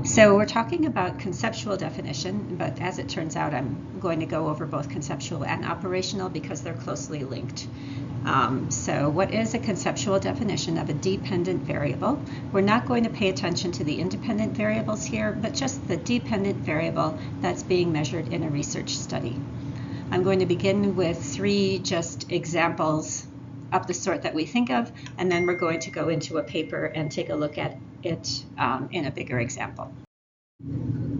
So we're talking about conceptual definition, but as it turns out, I'm going to go over both conceptual and operational because they're closely linked. So what is a conceptual definition of a dependent variable? We're not going to pay attention to the independent variables here, but just the dependent variable that's being measured in a research study. I'm going to begin with 3 just examples of the sort that we think of, and then we're going to go into a paper and take a look at it in a bigger example.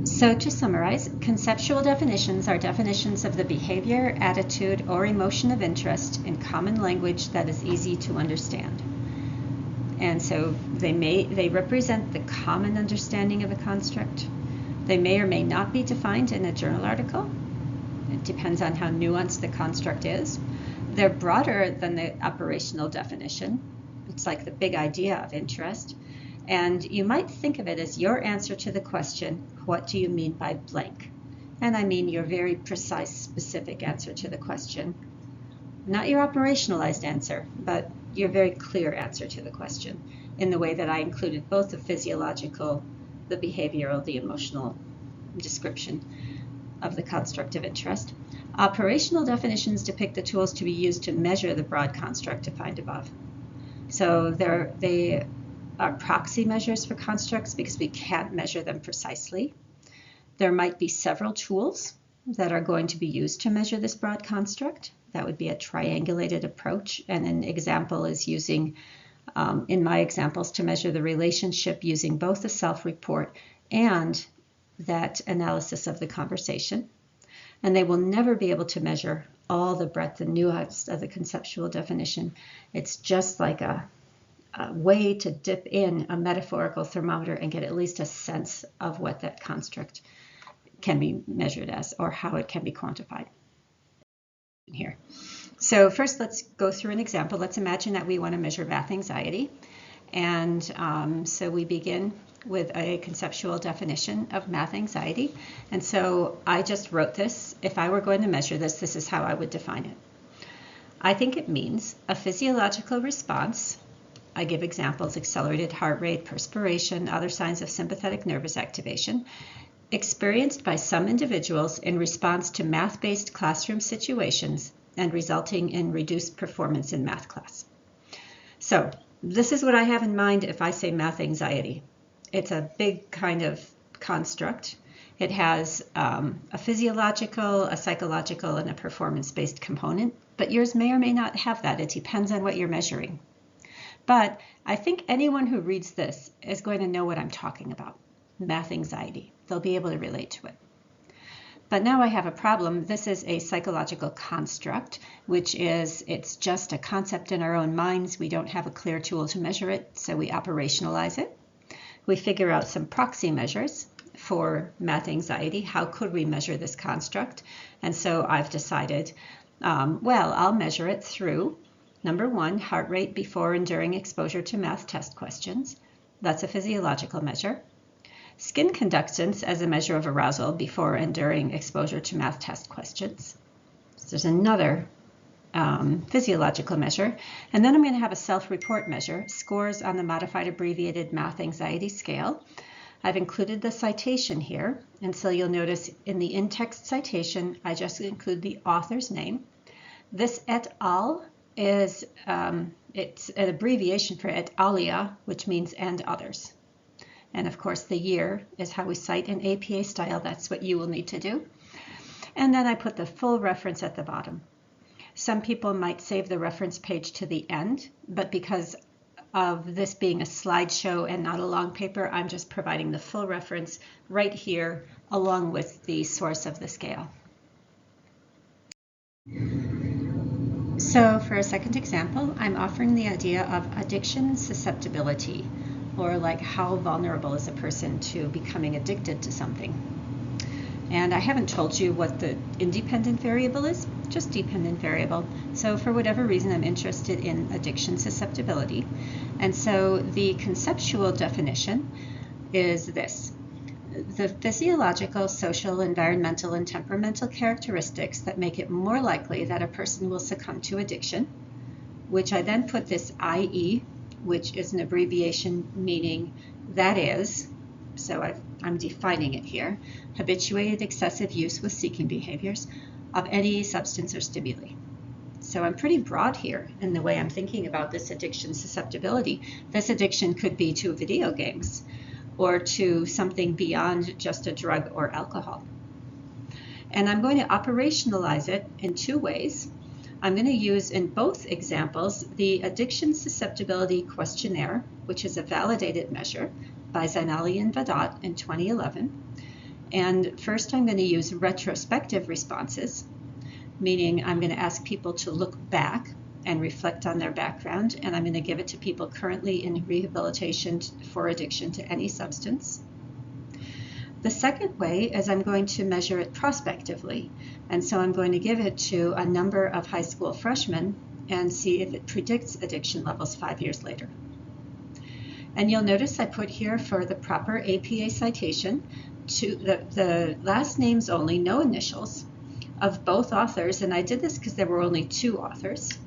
So to summarize, conceptual definitions are definitions of the behavior, attitude, or emotion of interest in common language that is easy to understand. And so they represent the common understanding of a construct. They may or may not be defined in a journal article. It depends on how nuanced the construct is. They're broader than the operational definition. It's like the big idea of interest. And you might think of it as your answer to the question, what do you mean by blank? And I mean your very precise, specific answer to the question. Not your operationalized answer, but your very clear answer to the question, in the way that I included both the physiological, the behavioral, the emotional description of the construct of interest. Operational definitions depict the tools to be used to measure the broad construct defined above. So they are proxy measures for constructs because we can't measure them precisely. There might be several tools that are going to be used to measure this broad construct. That would be a triangulated approach, and an example is using, in my examples, to measure the relationship using both the self-report and that analysis of the conversation. And they will never be able to measure all the breadth and nuance of the conceptual definition. It's just like a way to dip in a metaphorical thermometer and get at least a sense of what that construct can be measured as or how it can be quantified here. So first, let's go through an example. Let's imagine that we want to measure math anxiety. And so we begin with a conceptual definition of math anxiety. And so I just wrote this. If I were going to measure this, this is how I would define it. I think it means a physiological response. I give examples: accelerated heart rate, perspiration, other signs of sympathetic nervous activation, experienced by some individuals in response to math-based classroom situations and resulting in reduced performance in math class. So this is what I have in mind if I say math anxiety. It's a big kind of construct. It has a physiological, a psychological, and a performance-based component, but yours may or may not have that. It depends on what you're measuring. But I think anyone who reads this is going to know what I'm talking about, math anxiety. They'll be able to relate to it. But now I have a problem. This is a psychological construct, which is, it's just a concept in our own minds. We don't have a clear tool to measure it, so we operationalize it. We figure out some proxy measures for math anxiety. How could we measure this construct? And so I've decided, well, I'll measure it through, number 1, heart rate before and during exposure to math test questions. That's a physiological measure. Skin conductance as a measure of arousal before and during exposure to math test questions. So there's another physiological measure. And then I'm going to have a self-report measure, scores on the modified abbreviated math anxiety scale. I've included the citation here, and so you'll notice in the in-text citation, I just include the author's name. This et al. Is it's an abbreviation for et alia, which means and others. And of course, the year is how we cite in APA style. That's what you will need to do. And then I put the full reference at the bottom. Some people might save the reference page to the end, but because of this being a slideshow and not a long paper, I'm just providing the full reference right here along with the source of the scale. So for a second example, I'm offering the idea of addiction susceptibility, or like how vulnerable is a person to becoming addicted to something. And I haven't told you what the independent variable is, just dependent variable. So for whatever reason, I'm interested in addiction susceptibility. And so the conceptual definition is this: the physiological, social, environmental, and temperamental characteristics that make it more likely that a person will succumb to addiction, which I then put this IE, which is an abbreviation meaning that is, so I'm defining it here, habituated excessive use with seeking behaviors of any substance or stimuli. So I'm pretty broad here in the way I'm thinking about this addiction susceptibility. This addiction could be to video games or to something beyond just a drug or alcohol. And I'm going to operationalize it in two ways. I'm going to use in both examples the Addiction Susceptibility Questionnaire, which is a validated measure by Zainali and Vadat in 2011. And first I'm going to use retrospective responses, meaning I'm going to ask people to look back and reflect on their background, and I'm going to give it to people currently in rehabilitation for addiction to any substance. The second way is I'm going to measure it prospectively, and so I'm going to give it to a number of high school freshmen and see if it predicts addiction levels 5 years later. And you'll notice I put here for the proper APA citation to the last names only, no initials, of both authors, and I did this because there were only 2 authors,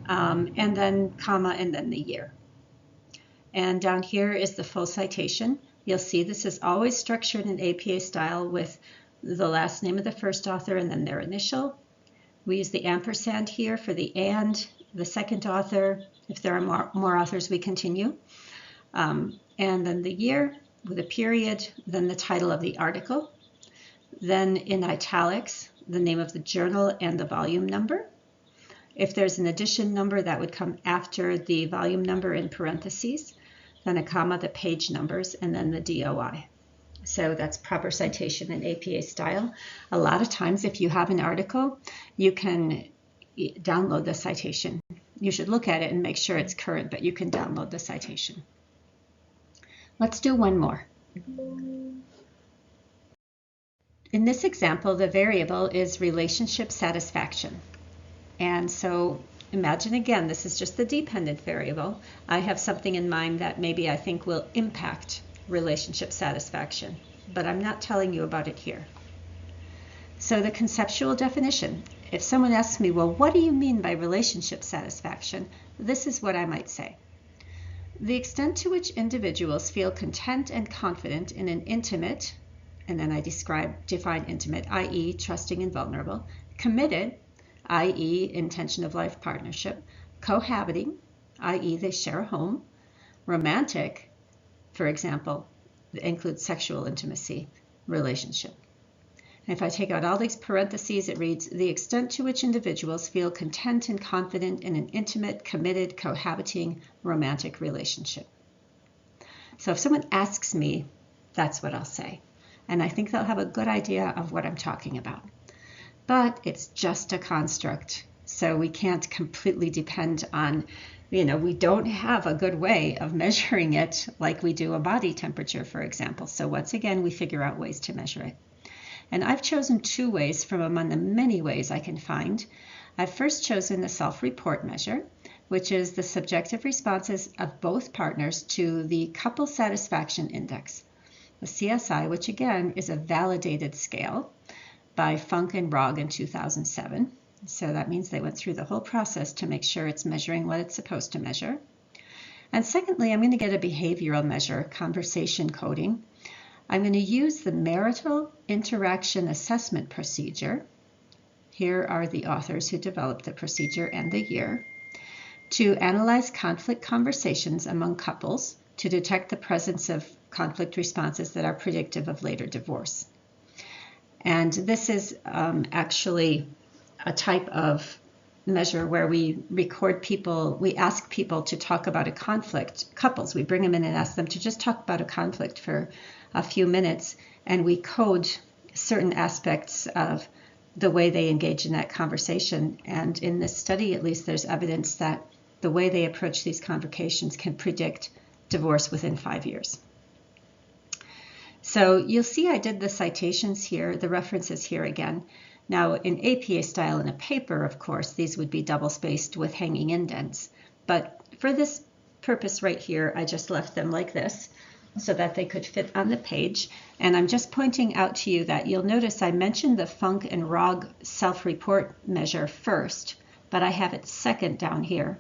and then comma and then the year. And down here is the full citation. You'll see this is always structured in APA style with the last name of the first author and then their initial. We use the ampersand here for the and, the second author. If there are more authors, we continue. And then the year with a period, then the title of the article. Then in italics, the name of the journal and the volume number. If there's an edition number, that would come after the volume number in parentheses. Then a comma, the page numbers, and then the DOI. So that's proper citation in APA style. A lot of times, if you have an article, you can download the citation. You should look at it and make sure it's current, but you can download the citation. Let's do one more. In this example, the variable is relationship satisfaction. And so imagine again, this is just the dependent variable. I have something in mind that maybe I think will impact relationship satisfaction, but I'm not telling you about it here. So the conceptual definition, if someone asks me, well, what do you mean by relationship satisfaction? This is what I might say. The extent to which individuals feel content and confident in an intimate, and then I define intimate, i.e. trusting and vulnerable, committed, i.e. intention of life partnership, cohabiting, i.e. they share a home, romantic, for example, includes sexual intimacy, relationship. And if I take out all these parentheses, it reads, the extent to which individuals feel content and confident in an intimate, committed, cohabiting, romantic relationship. So if someone asks me, that's what I'll say. And I think they'll have a good idea of what I'm talking about. But it's just a construct, so we can't completely depend on, we don't have a good way of measuring it like we do a body temperature, for example. So once again, we figure out ways to measure it. And I've chosen 2 ways from among the many ways I can find. I've first chosen the self-report measure, which is the subjective responses of both partners to the couple satisfaction index, the CSI, which again is a validated scale by Funk and Rogg in 2007. So that means they went through the whole process to make sure it's measuring what it's supposed to measure. And secondly, I'm going to get a behavioral measure, conversation coding. I'm going to use the marital interaction assessment procedure. Here are the authors who developed the procedure and the year, to analyze conflict conversations among couples to detect the presence of conflict responses that are predictive of later divorce. And this is actually a type of measure where we record people, we ask people to talk about a conflict, couples, we bring them in and ask them to just talk about a conflict for a few minutes, and we code certain aspects of the way they engage in that conversation. And in this study, at least, there's evidence that the way they approach these conversations can predict divorce within 5 years. So you'll see I did the citations here, the references here again. Now in APA style in a paper, of course, these would be double-spaced with hanging indents. But for this purpose right here, I just left them like this so that they could fit on the page. And I'm just pointing out to you that you'll notice I mentioned the Funk and Rogg self-report measure first, but I have it second down here.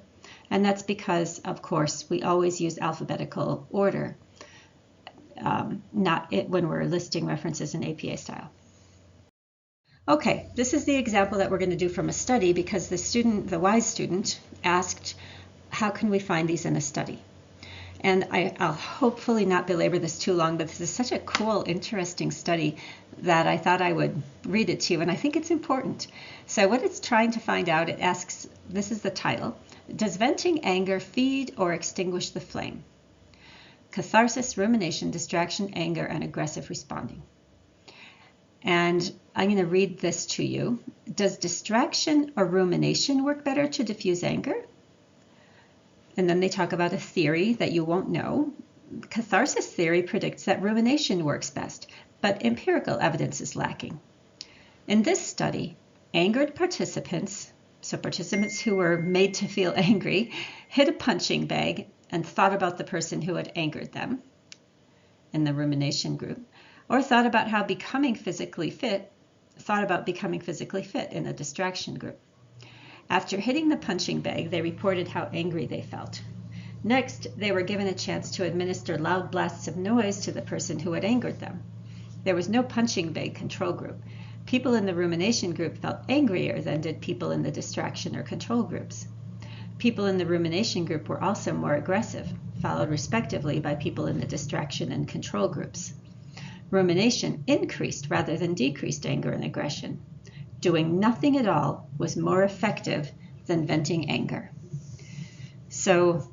And that's because, of course, we always use alphabetical order. not it when we're listing references in APA style. Okay, this is the example that we're going to do from a study because the wise student, asked, how can we find these in a study? And I'll hopefully not belabor this too long, but this is such a cool, interesting study that I thought I would read it to you, and I think it's important. So what it's trying to find out, it asks, this is the title, does venting anger feed or extinguish the flame? Catharsis, rumination, distraction, anger, and aggressive responding. And I'm going to read this to you. Does distraction or rumination work better to diffuse anger? And then they talk about a theory that you won't know. Catharsis theory predicts that rumination works best, but empirical evidence is lacking. In this study, angered participants, so participants who were made to feel angry, hit a punching bag and thought about the person who had angered them in the rumination group, or thought about becoming physically fit in the distraction group. After hitting the punching bag, they reported how angry they felt. Next, they were given a chance to administer loud blasts of noise to the person who had angered them. There was no punching bag control group. People in the rumination group felt angrier than did people in the distraction or control groups. People in the rumination group were also more aggressive, followed respectively by people in the distraction and control groups. Rumination increased rather than decreased anger and aggression. Doing nothing at all was more effective than venting anger. So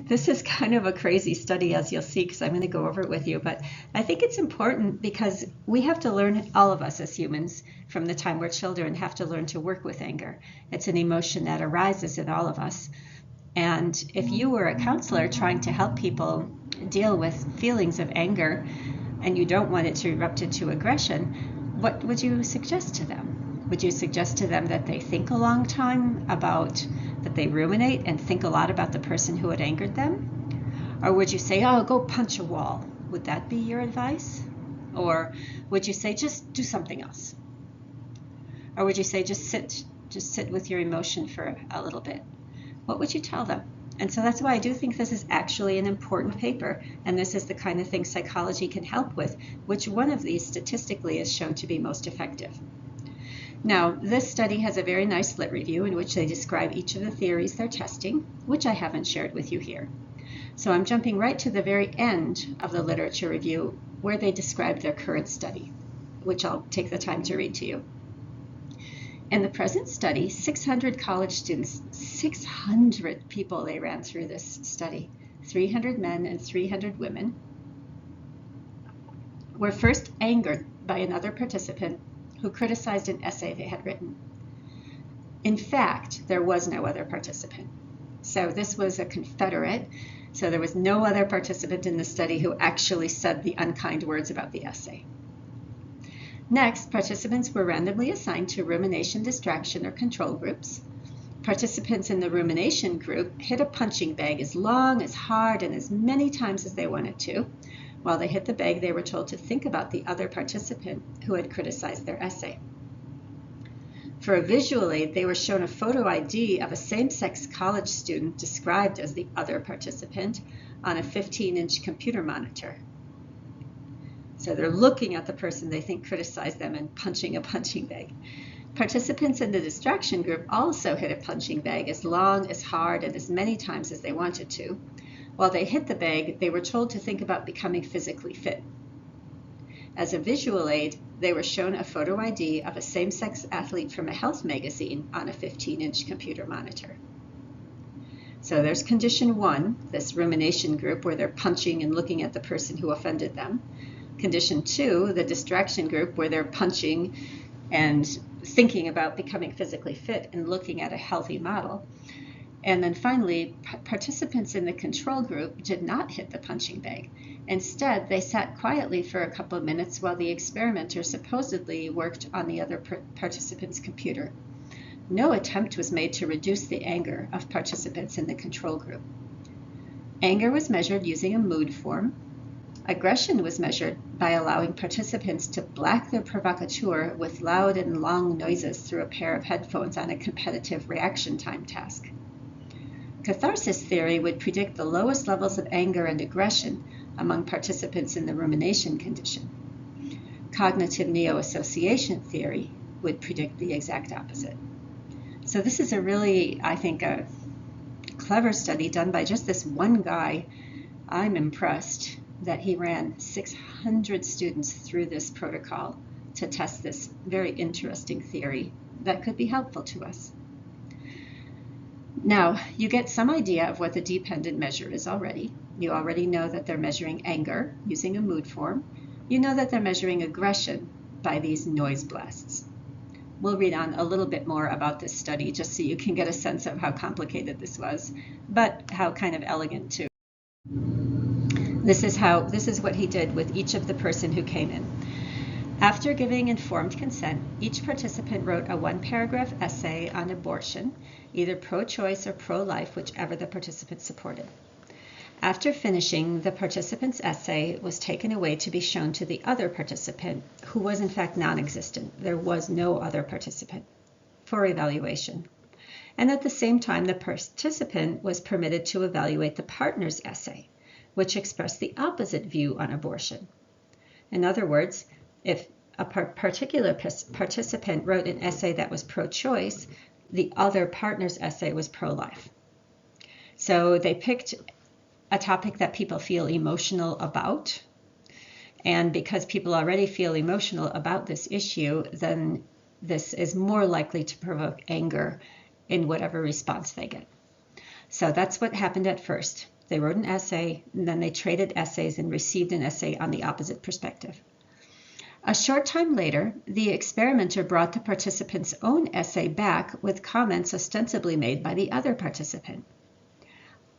this is kind of a crazy study, as you'll see, because I'm going to go over it with you. But I think it's important because we have to learn, all of us as humans, from the time we're children, have to learn to work with anger. It's an emotion that arises in all of us. And if you were a counselor trying to help people deal with feelings of anger and you don't want it to erupt into aggression, what would you suggest to them? Would you suggest to them that they think a long time that they ruminate and think a lot about the person who had angered them? Or would you say, oh, go punch a wall? Would that be your advice? Or would you say, just do something else? Or would you say, just sit with your emotion for a little bit? What would you tell them? And so that's why I do think this is actually an important paper, and this is the kind of thing psychology can help with. Which one of these statistically is shown to be most effective? Now, this study has a very nice lit review in which they describe each of the theories they're testing, which I haven't shared with you here. So I'm jumping right to the very end of the literature review where they describe their current study, which I'll take the time to read to you. In the present study, 600 college students, 600 people they ran through this study, 300 men and 300 women, were first angered by another participant who criticized an essay they had written. In fact, there was no other participant. So this was a Confederate, so there was no other participant in the study who actually said the unkind words about the essay. Next, participants were randomly assigned to rumination, distraction, or control groups. Participants in the rumination group hit a punching bag as long, as hard, and as many times as they wanted to. While they hit the bag, they were told to think about the other participant who had criticized their essay. For a visual aid, they were shown a photo ID of a same-sex college student described as the other participant on a 15-inch computer monitor. So they're looking at the person they think criticized them and punching a punching bag. Participants in the distraction group also hit a punching bag as long, as hard, and as many times as they wanted to. While they hit the bag, they were told to think about becoming physically fit. As a visual aid, they were shown a photo ID of a same-sex athlete from a health magazine on a 15-inch computer monitor. So there's condition 1, this rumination group where they're punching and looking at the person who offended them. Condition 2, the distraction group where they're punching and thinking about becoming physically fit and looking at a healthy model. And then finally, participants in the control group did not hit the punching bag. Instead, they sat quietly for a couple of minutes while the experimenter supposedly worked on the other participant's computer. No attempt was made to reduce the anger of participants in the control group. Anger was measured using a mood form. Aggression was measured by allowing participants to black their provocateur with loud and long noises through a pair of headphones on a competitive reaction time task. Catharsis theory would predict the lowest levels of anger and aggression among participants in the rumination condition. Cognitive neo-association theory would predict the exact opposite. So this is a really, I think, a clever study done by just this one guy. I'm impressed that he ran 600 students through this protocol to test this very interesting theory that could be helpful to us. Now, you get some idea of what the dependent measure is already. You already know that they're measuring anger using a mood form. You know that they're measuring aggression by these noise blasts. We'll read on a little bit more about this study just so you can get a sense of how complicated this was, but how kind of elegant too. This is what he did with each of the person who came in. After giving informed consent, each participant wrote a one-paragraph essay on abortion, either pro-choice or pro-life, whichever the participant supported. After finishing, the participant's essay was taken away to be shown to the other participant, who was in fact non-existent. There was no other participant, for evaluation. And at the same time, the participant was permitted to evaluate the partner's essay, which expressed the opposite view on abortion. In other words, if a particular participant wrote an essay that was pro-choice, the other partner's essay was pro-life. So they picked a topic that people feel emotional about, and because people already feel emotional about this issue, then this is more likely to provoke anger in whatever response they get. So that's what happened at first. They wrote an essay, and then they traded essays and received an essay on the opposite perspective. A short time later, the experimenter brought the participant's own essay back with comments ostensibly made by the other participant.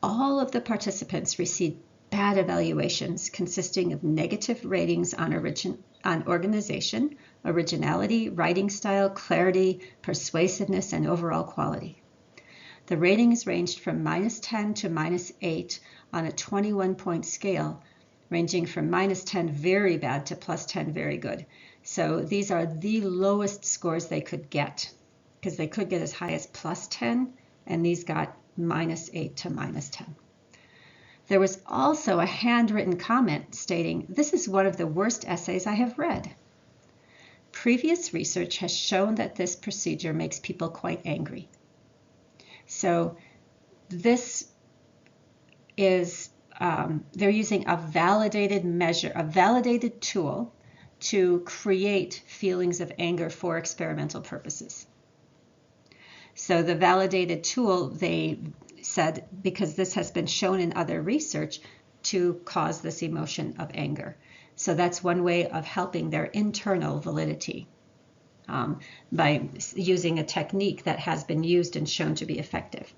All of the participants received bad evaluations consisting of negative ratings on organization, originality, writing style, clarity, persuasiveness, and overall quality. The ratings ranged from -10 to -8 on a 21-point scale, ranging from -10 very bad to +10 very good. So these are the lowest scores they could get, because they could get as high as +10, and these got -8 to -10. There was also a handwritten comment stating, "This is one of the worst essays I have read." Previous research has shown that this procedure makes people quite angry. So this is, they're using a validated measure, a validated tool to create feelings of anger for experimental purposes. So the validated tool, they said, because this has been shown in other research to cause this emotion of anger. So that's one way of helping their internal validity, by using a technique that has been used and shown to be effective.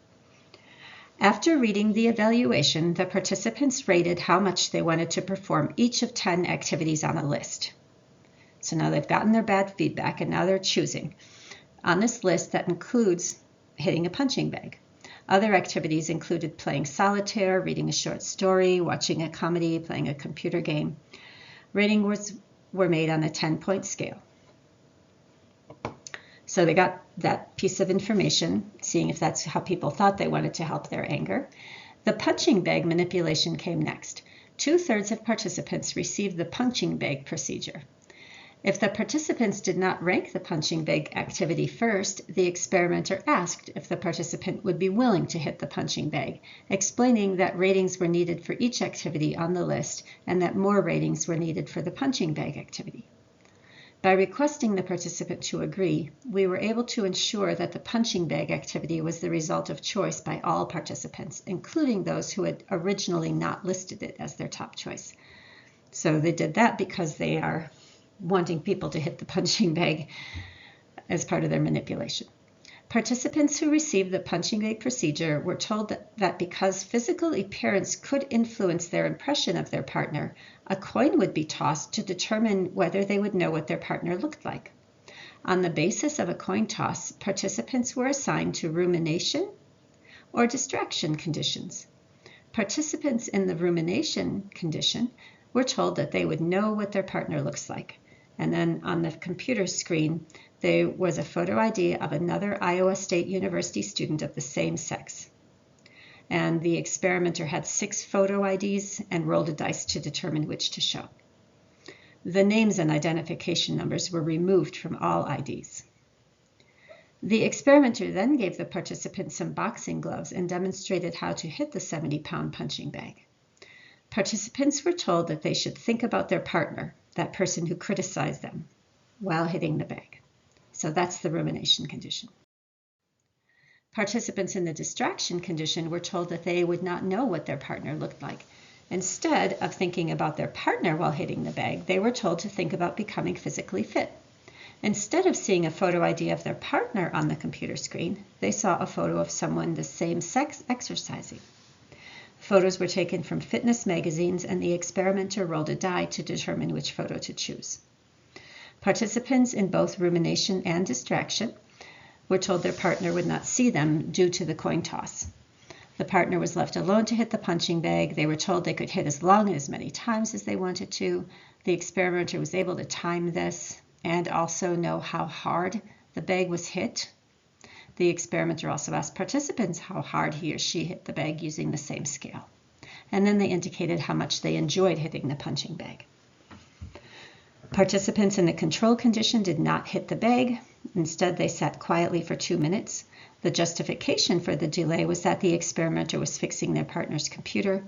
After reading the evaluation, the participants rated how much they wanted to perform each of 10 activities on a list. So now they've gotten their bad feedback, and now they're choosing. On this list, that includes hitting a punching bag. Other activities included playing solitaire, reading a short story, watching a comedy, playing a computer game. Ratings were made on a 10-point scale. So they got that piece of information, seeing if that's how people thought they wanted to help their anger. The punching bag manipulation came next. 2/3 of participants received the punching bag procedure. If the participants did not rank the punching bag activity first, the experimenter asked if the participant would be willing to hit the punching bag, explaining that ratings were needed for each activity on the list and that more ratings were needed for the punching bag activity. By requesting the participant to agree, we were able to ensure that the punching bag activity was the result of choice by all participants, including those who had originally not listed it as their top choice. So they did that because they are wanting people to hit the punching bag as part of their manipulation. Participants who received the punching bag procedure were told that because physical appearance could influence their impression of their partner, a coin would be tossed to determine whether they would know what their partner looked like. On the basis of a coin toss, participants were assigned to rumination or distraction conditions. Participants in the rumination condition were told that they would know what their partner looks like. And then on the computer screen, there was a photo ID of another Iowa State University student of the same sex. and the experimenter had 6 photo IDs and rolled a dice to determine which to show. The names and identification numbers were removed from all IDs. The experimenter then gave the participants some boxing gloves and demonstrated how to hit the 70-pound punching bag. Participants were told that they should think about their partner, that person who criticized them, while hitting the bag. So that's the rumination condition. Participants in the distraction condition were told that they would not know what their partner looked like. Instead of thinking about their partner while hitting the bag, they were told to think about becoming physically fit. Instead of seeing a photo ID of their partner on the computer screen, they saw a photo of someone the same sex exercising. Photos were taken from fitness magazines, and the experimenter rolled a die to determine which photo to choose. Participants in both rumination and distraction were told their partner would not see them due to the coin toss. The partner was left alone to hit the punching bag. They were told they could hit as long and as many times as they wanted to. The experimenter was able to time this and also know how hard the bag was hit. The experimenter also asked participants how hard he or she hit the bag using the same scale. And then they indicated how much they enjoyed hitting the punching bag. Participants in the control condition did not hit the bag. Instead, they sat quietly for 2 minutes. The justification for the delay was that the experimenter was fixing their partner's computer.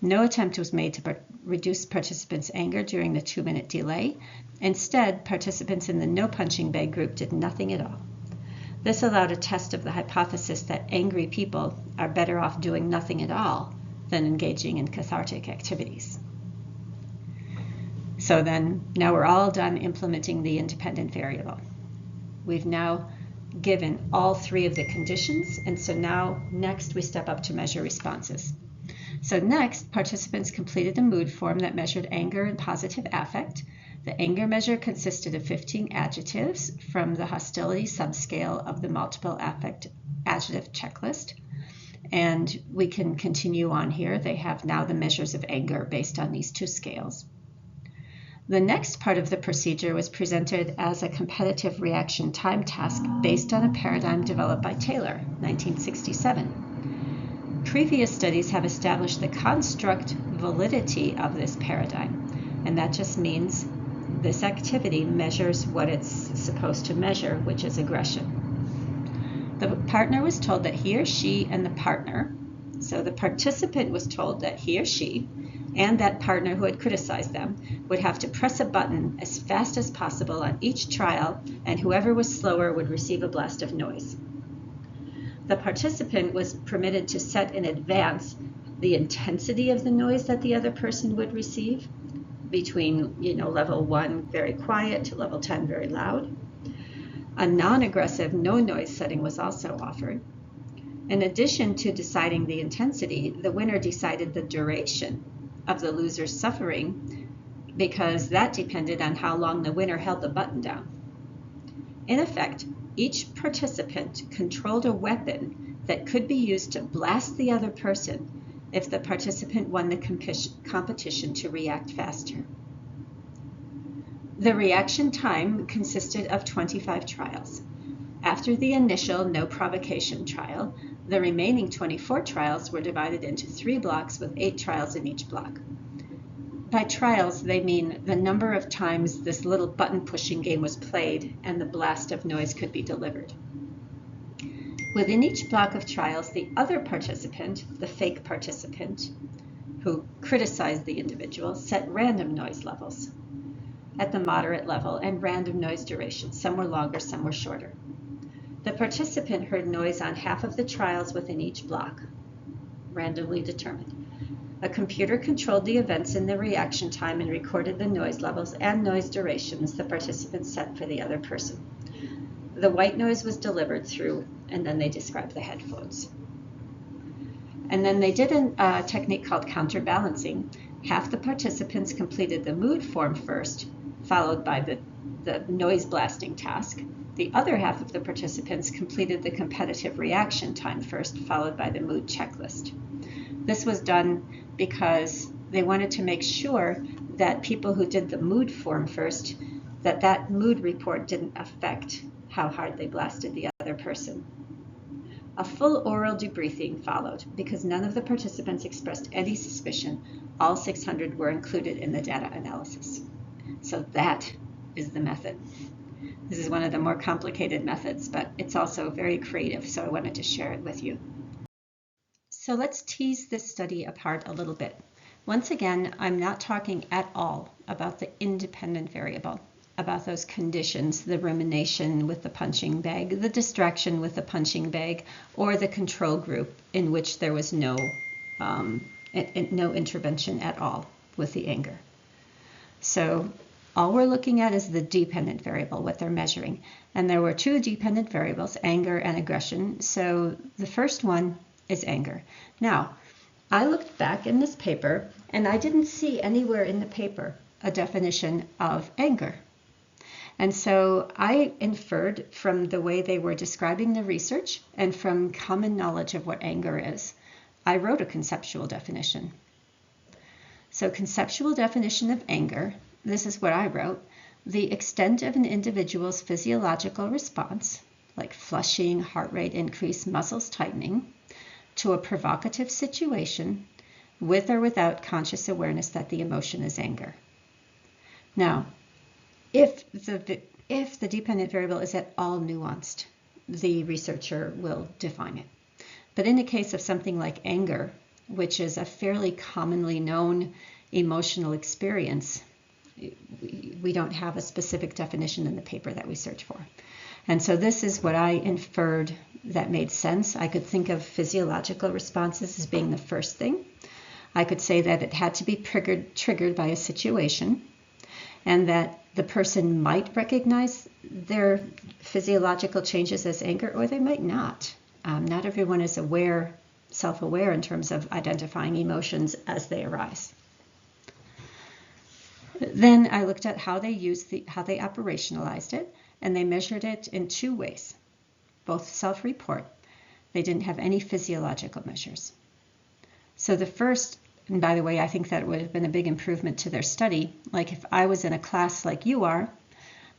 No attempt was made to reduce participants' anger during the 2-minute delay. Instead, participants in the no punching bag group did nothing at all. This allowed a test of the hypothesis that angry people are better off doing nothing at all than engaging in cathartic activities. So then, now we're all done implementing the independent variable. We've now given all 3 of the conditions, and so now next we step up to measure responses. So next, participants completed a mood form that measured anger and positive affect. The anger measure consisted of 15 adjectives from the hostility subscale of the multiple affect adjective checklist. And we can continue on here. They have now the measures of anger based on these 2 scales. The next part of the procedure was presented as a competitive reaction time task based on a paradigm developed by Taylor, 1967. Previous studies have established the construct validity of this paradigm, and that just means this activity measures what it's supposed to measure, which is aggression. The partner was told that he or she and the partner, so the participant was told that he or she and that partner who had criticized them would have to press a button as fast as possible on each trial, and whoever was slower would receive a blast of noise. The participant was permitted to set in advance the intensity of the noise that the other person would receive, between level 1 very quiet to level 10 very loud. A non-aggressive no noise setting was also offered. In addition to deciding the intensity, the winner decided the duration of the loser's suffering, because that depended on how long the winner held the button down. In effect, each participant controlled a weapon that could be used to blast the other person if the participant won the competition to react faster. The reaction time consisted of 25 trials. After the initial no provocation trial, the remaining 24 trials were divided into 3 blocks with 8 trials in each block. By trials, they mean the number of times this little button pushing game was played and the blast of noise could be delivered. Within each block of trials, the other participant, the fake participant, who criticized the individual, set random noise levels at the moderate level and random noise durations. Some were longer, some were shorter. The participant heard noise on half of the trials within each block, randomly determined. A computer controlled the events in the reaction time and recorded the noise levels and noise durations the participant set for the other person. The white noise was delivered through, and then they described the headphones. And then they did a technique called counterbalancing. Half the participants completed the mood form first, followed by the noise blasting task. The other half of the participants completed the competitive reaction time first, followed by the mood checklist. This was done because they wanted to make sure that people who did the mood form first, that mood report didn't affect how hard they blasted the other person. A full oral debriefing followed because none of the participants expressed any suspicion. All 600 were included in the data analysis. So that is the method. This is one of the more complicated methods, but it's also very creative, so I wanted to share it with you. So let's tease this study apart a little bit. Once again, I'm not talking at all about the independent variable, about those conditions, the rumination with the punching bag, the distraction with the punching bag, or the control group in which there was no intervention at all with the anger. So all we're looking at is the dependent variable, what they're measuring. And there were two dependent variables, anger and aggression. So the first one is anger. Now, I looked back in this paper, and I didn't see anywhere in the paper a definition of anger. And so I inferred from the way they were describing the research and from common knowledge of what anger is, I wrote a conceptual definition. So conceptual definition of anger, this is what I wrote: the extent of an individual's physiological response, like flushing, heart rate increase, muscles tightening, to a provocative situation with or without conscious awareness that the emotion is anger. Now, if the dependent variable is at all nuanced, the researcher will define it. But in the case of something like anger, which is a fairly commonly known emotional experience, we don't have a specific definition in the paper that we search for. And so this is what I inferred that made sense. I could think of physiological responses as being the first thing. I could say that it had to be triggered by a situation, and that the person might recognize their physiological changes as anger, or they might not. Not everyone is self-aware in terms of identifying emotions as they arise. Then I looked at how they operationalized it, and they measured it in two ways, both self-report. They didn't have any physiological measures. So the first, and by the way, I think that would have been a big improvement to their study. Like if I was in a class like you are,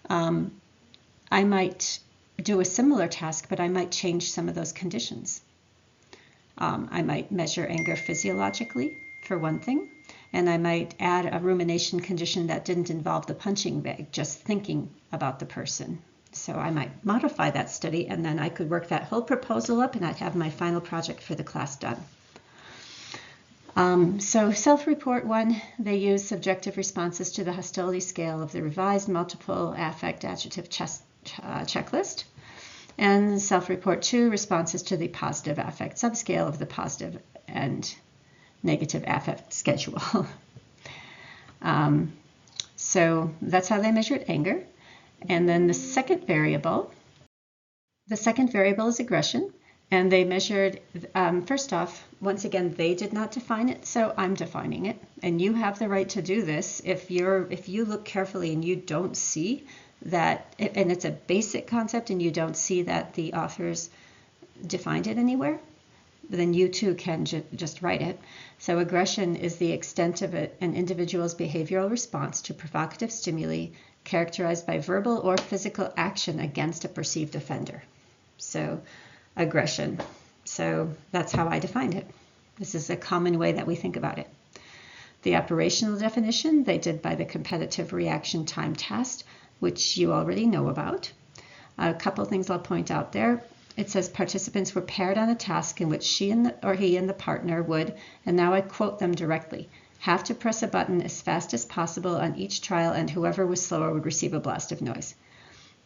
I might do a similar task, but I might change some of those conditions. I might measure anger physiologically, for one thing, and I might add a rumination condition that didn't involve the punching bag, just thinking about the person. So I might modify that study, and then I could work that whole proposal up, and I'd have my final project for the class done. So self-report one, they use subjective responses to the hostility scale of the revised multiple affect adjective checklist. And self-report two, responses to the positive affect subscale of the positive and negative affect schedule. So that's how they measured anger. And then the second variable is aggression. And they measured, first off, once again, they did not define it, so I'm defining it. And you have the right to do this. If you look carefully and you don't see that, and it's a basic concept and you don't see that the authors defined it anywhere, then you too can just write it. So aggression is the extent of an individual's behavioral response to provocative stimuli characterized by verbal or physical action against a perceived offender. So aggression. So that's how I defined it. This is a common way that we think about it. The operational definition they did by the competitive reaction time test, which you already know about. A couple things I'll point out there. It says participants were paired on a task in which he and the partner would, and now I quote them directly, have to press a button as fast as possible on each trial, and whoever was slower would receive a blast of noise.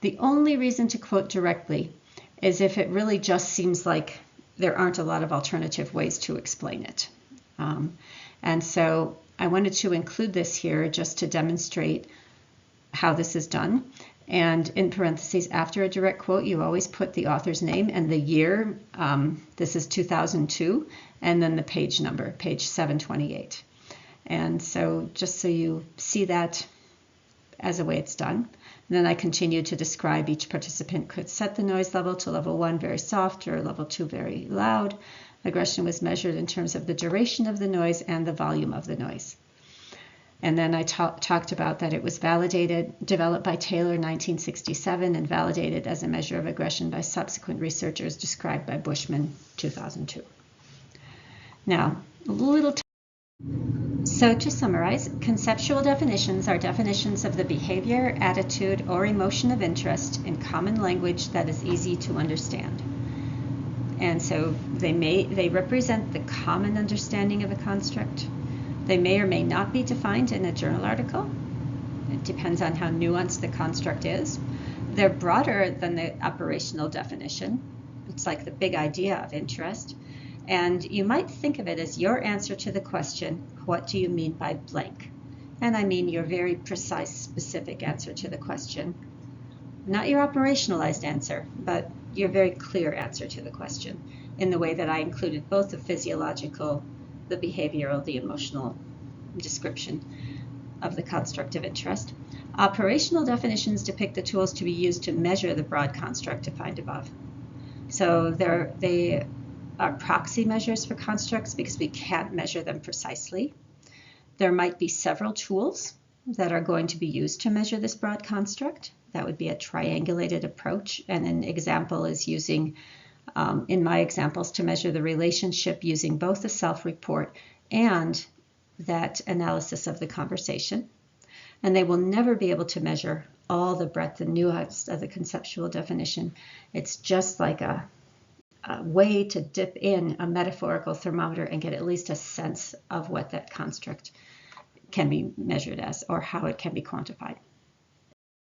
The only reason to quote directly is if it really just seems like there aren't a lot of alternative ways to explain it. And so I wanted to include this here just to demonstrate how this is done. And in parentheses, after a direct quote, you always put the author's name and the year. This is 2002, and then the page number, page 728. And so just so you see that as a way it's done. And then I continue to describe each participant could set the noise level to level 1 very soft or level 2 very loud. Aggression was measured in terms of the duration of the noise and the volume of the noise. And then I talked about that it was developed by Taylor in 1967 and validated as a measure of aggression by subsequent researchers described by Bushman 2002. Now, so to summarize, conceptual definitions are definitions of the behavior, attitude, or emotion of interest in common language that is easy to understand. And so they represent the common understanding of a construct. They may or may not be defined in a journal article. It depends on how nuanced the construct is. They're broader than the operational definition. It's like the big idea of interest. And you might think of it as your answer to the question, what do you mean by blank? And I mean your very precise, specific answer to the question. Not your operationalized answer, but your very clear answer to the question, in the way that I included both the physiological, the behavioral, the emotional description of the construct of interest. Operational definitions depict the tools to be used to measure the broad construct defined above. So they are proxy measures for constructs because we can't measure them precisely. There might be several tools that are going to be used to measure this broad construct. That would be a triangulated approach, and an example is using, in my examples, to measure the relationship using both the self-report and that analysis of the conversation. And they will never be able to measure all the breadth and nuance of the conceptual definition. It's just like a way to dip in a metaphorical thermometer and get at least a sense of what that construct can be measured as or how it can be quantified.